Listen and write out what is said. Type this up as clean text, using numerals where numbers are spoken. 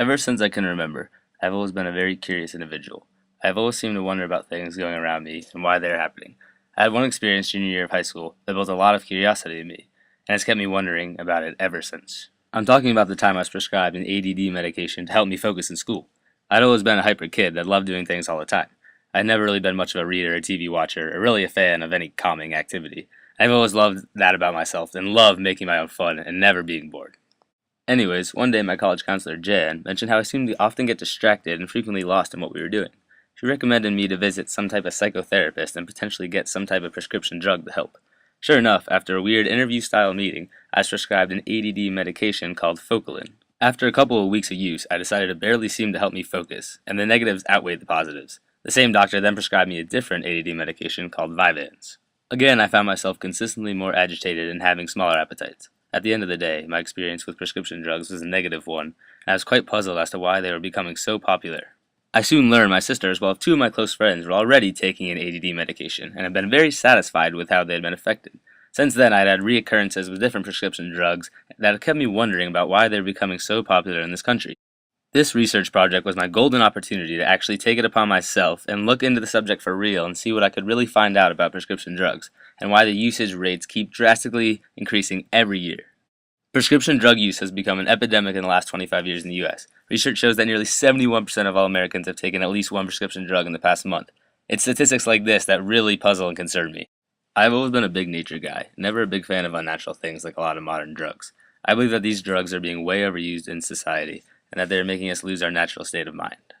Ever since I can remember, I've always been a very curious individual. I've always seemed to wonder about things going around me and why they're happening. I had one experience junior year of high school that built a lot of curiosity in me, and it's kept me wondering about it ever since. I'm talking about the time I was prescribed an ADD medication to help me focus in school. I'd always been a hyper kid that loved doing things all the time. I'd never really been much of a reader or TV watcher, or really a fan of any calming activity. I've always loved that about myself and loved making my own fun and never being bored. Anyways, one day my college counselor, Jan, mentioned how I seemed to often get distracted and frequently lost in what we were doing. She recommended me to visit some type of psychotherapist and potentially get some type of prescription drug to help. Sure enough, after a weird interview-style meeting, I was prescribed an ADD medication called Focalin. After a couple of weeks of use, I decided it barely seemed to help me focus, and the negatives outweighed the positives. The same doctor then prescribed me a different ADD medication called Vyvanse. Again, I found myself consistently more agitated and having smaller appetites. At the end of the day, my experience with prescription drugs was a negative one, and I was quite puzzled as to why they were becoming so popular. I soon learned my sister, as well as two of my close friends, were already taking an ADD medication, and had been very satisfied with how they had been affected. Since then, I had had reoccurrences with different prescription drugs that have kept me wondering about why they were becoming so popular in this country. This research project was my golden opportunity to actually take it upon myself and look into the subject for real and see what I could really find out about prescription drugs, and why the usage rates keep drastically increasing every year. Prescription drug use has become an epidemic in the last 25 years in the US. Research shows that nearly 71% of all Americans have taken at least one prescription drug in the past month. It's statistics like this that really puzzle and concern me. I've always been a big nature guy, never a big fan of unnatural things like a lot of modern drugs. I believe that these drugs are being way overused in society, and that they are making us lose our natural state of mind.